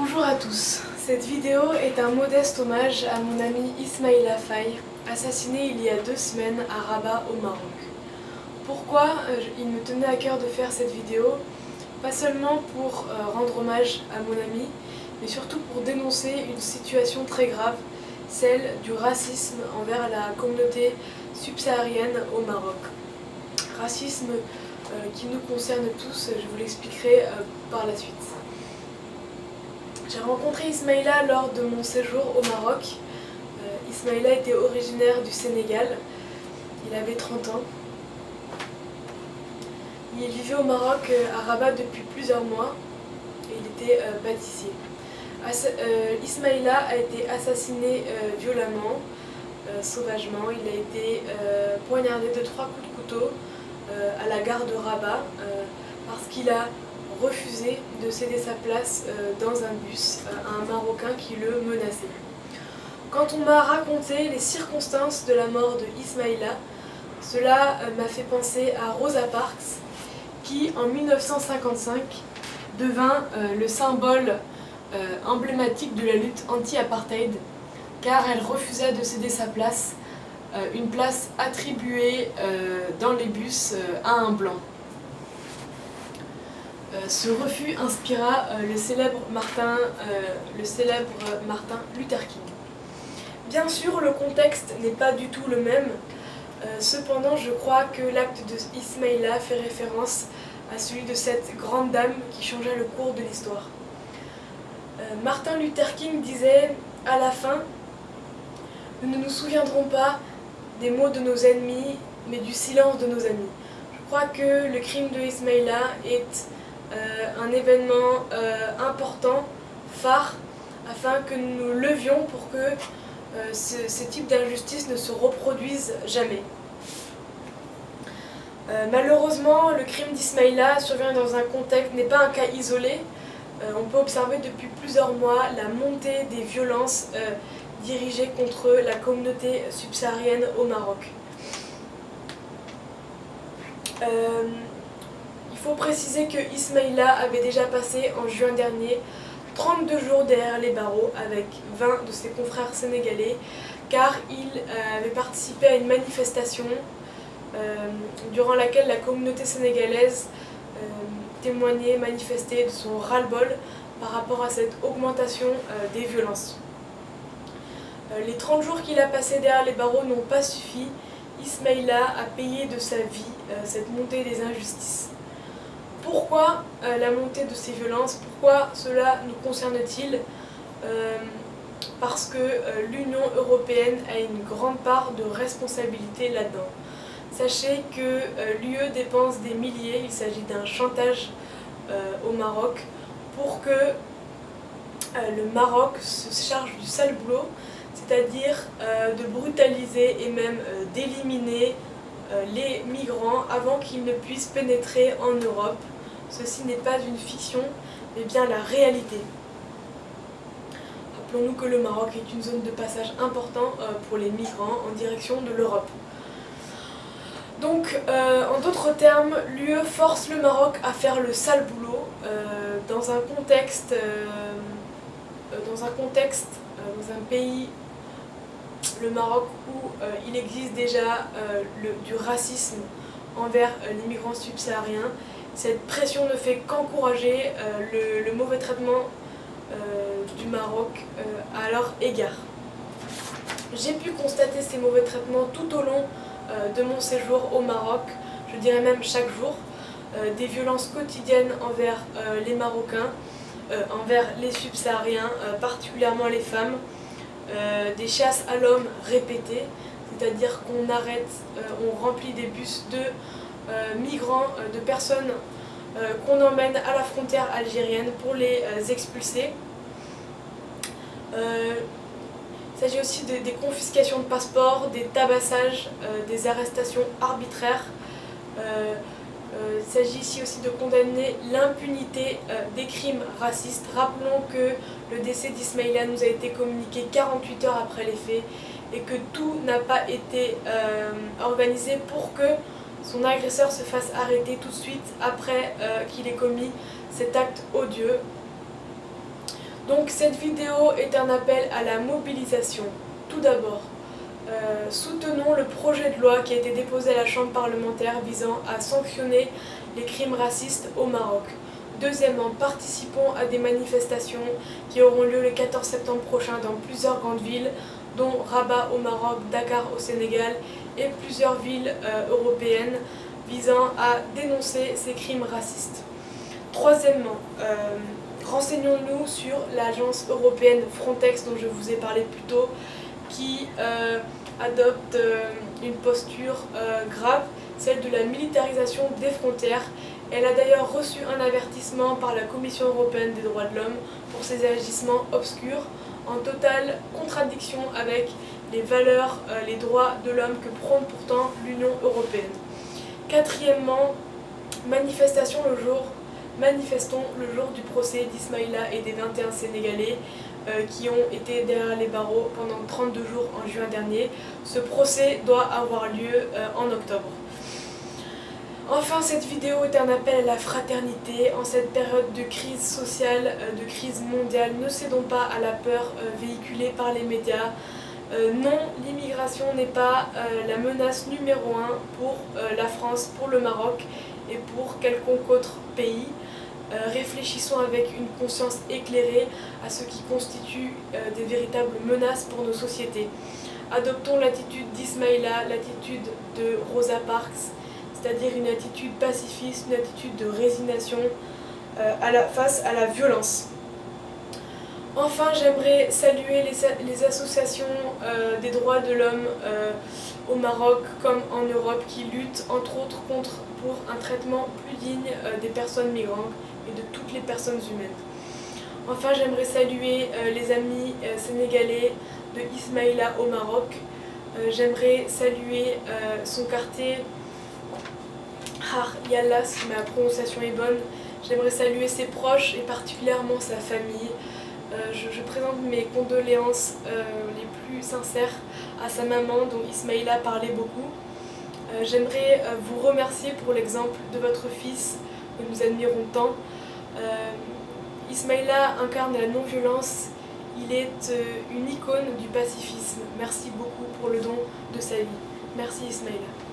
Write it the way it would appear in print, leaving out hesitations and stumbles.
Bonjour à tous, cette vidéo est un modeste hommage à mon ami Ismaïla Faye, assassiné il y a 2 semaines à Rabat au Maroc. Pourquoi il me tenait à cœur de faire cette vidéo? Pas seulement pour rendre hommage à mon ami, mais surtout pour dénoncer une situation très grave, celle du racisme envers la communauté subsaharienne au Maroc. Racisme qui nous concerne tous, je vous l'expliquerai par la suite. J'ai rencontré Ismaïla lors de mon séjour au Maroc. Ismaïla était originaire du Sénégal, il avait 30 ans. Il vivait au Maroc, à Rabat, depuis plusieurs mois, et il était pâtissier. Ismaïla a été assassiné violemment, sauvagement. Il a été poignardé de 3 coups de couteau à la gare de Rabat parce qu'il a refusé de céder sa place dans un bus à un Marocain qui le menaçait. Quand on m'a raconté les circonstances de la mort de Ismaïla, cela m'a fait penser à Rosa Parks, qui en 1955 devint le symbole emblématique de la lutte anti-apartheid, car elle refusait de céder sa place, une place attribuée dans les bus à un blanc. Ce refus inspira le célèbre Martin Luther King. Bien sûr, le contexte n'est pas du tout le même, cependant je crois que l'acte de Ismaïla fait référence à celui de cette grande dame qui changea le cours de l'histoire. Martin Luther King disait à la fin: « Nous ne nous souviendrons pas des mots de nos ennemis, mais du silence de nos amis. » Je crois que le crime de Ismaïla est un événement important, phare, afin que nous nous levions pour que ce type d'injustice ne se reproduise jamais. Malheureusement, le crime d'Ismaïla survient dans un contexte, n'est pas un cas isolé. On peut observer depuis plusieurs mois la montée des violences dirigées contre la communauté subsaharienne au Maroc. Il faut préciser que Ismaïla avait déjà passé en juin dernier 32 jours derrière les barreaux avec 20 de ses confrères sénégalais, car il avait participé à une manifestation durant laquelle la communauté sénégalaise témoignait, manifestait de son ras-le-bol par rapport à cette augmentation des violences. Les 30 jours qu'il a passés derrière les barreaux n'ont pas suffi. Ismaïla a payé de sa vie cette montée des injustices. Pourquoi la montée de ces violences? Pourquoi cela nous concerne-t-il? Parce que l'Union européenne a une grande part de responsabilité là-dedans. Sachez que l'UE dépense des milliers, il s'agit d'un chantage au Maroc, pour que le Maroc se charge du sale boulot, c'est-à-dire de brutaliser et même d'éliminer les migrants avant qu'ils ne puissent pénétrer en Europe. Ceci n'est pas une fiction, mais bien la réalité. Rappelons-nous que le Maroc est une zone de passage important pour les migrants en direction de l'Europe. Donc, en d'autres termes, l'UE force le Maroc à faire le sale boulot dans un pays, le Maroc, où il existe déjà du racisme envers les migrants subsahariens. Cette pression ne fait qu'encourager le mauvais traitement du Maroc à leur égard. J'ai pu constater ces mauvais traitements tout au long de mon séjour au Maroc, je dirais même chaque jour, des violences quotidiennes envers les Marocains, envers les subsahariens, particulièrement les femmes, des chasses à l'homme répétées, c'est-à-dire qu'on arrête, on remplit des bus de migrants, de personnes qu'on emmène à la frontière algérienne pour les expulser. Il s'agit aussi des confiscations de passeports, des tabassages, des arrestations arbitraires. Il s'agit ici aussi de condamner l'impunité des crimes racistes. Rappelons que le décès d'Ismaïla nous a été communiqué 48 heures après les faits et que tout n'a pas été organisé pour que son agresseur se fasse arrêter tout de suite après qu'il ait commis cet acte odieux. Donc cette vidéo est un appel à la mobilisation. Tout d'abord, soutenons le projet de loi qui a été déposé à la Chambre parlementaire visant à sanctionner les crimes racistes au Maroc. Deuxièmement, participons à des manifestations qui auront lieu le 14 septembre prochain dans plusieurs grandes villes, dont Rabat au Maroc, Dakar au Sénégal et plusieurs villes européennes visant à dénoncer ces crimes racistes. Troisièmement, renseignons-nous sur l'agence européenne Frontex dont je vous ai parlé plus tôt, qui adopte une posture grave, celle de la militarisation des frontières. Elle a d'ailleurs reçu un avertissement par la Commission européenne des droits de l'homme pour ses agissements obscurs, en totale contradiction avec les valeurs, les droits de l'homme que prône pourtant l'Union européenne. Quatrièmement, manifestons le jour du procès d'Ismaïla et des 21 Sénégalais qui ont été derrière les barreaux pendant 32 jours en juin dernier. Ce procès doit avoir lieu en octobre. Enfin, cette vidéo est un appel à la fraternité. En cette période de crise sociale, de crise mondiale, ne cédons pas à la peur véhiculée par les médias. Non, l'immigration n'est pas la menace numéro 1 pour la France, pour le Maroc et pour quelconque autre pays. Réfléchissons avec une conscience éclairée à ce qui constitue des véritables menaces pour nos sociétés. Adoptons l'attitude d'Ismaïla, l'attitude de Rosa Parks, c'est-à-dire une attitude pacifiste, une attitude de résignation face à la violence. Enfin, j'aimerais saluer les associations des droits de l'homme au Maroc comme en Europe qui luttent entre autres pour un traitement plus digne des personnes migrantes et de toutes les personnes humaines. Enfin, j'aimerais saluer les amis sénégalais de Ismaïla au Maroc. J'aimerais saluer son quartier Har Yallah, si ma prononciation est bonne. J'aimerais saluer ses proches et particulièrement sa famille. Je présente mes condoléances les plus sincères à sa maman dont Ismaïla parlait beaucoup. J'aimerais vous remercier pour l'exemple de votre fils que nous admirons tant. Ismaïla incarne la non-violence, il est une icône du pacifisme. Merci beaucoup pour le don de sa vie. Merci Ismaïla.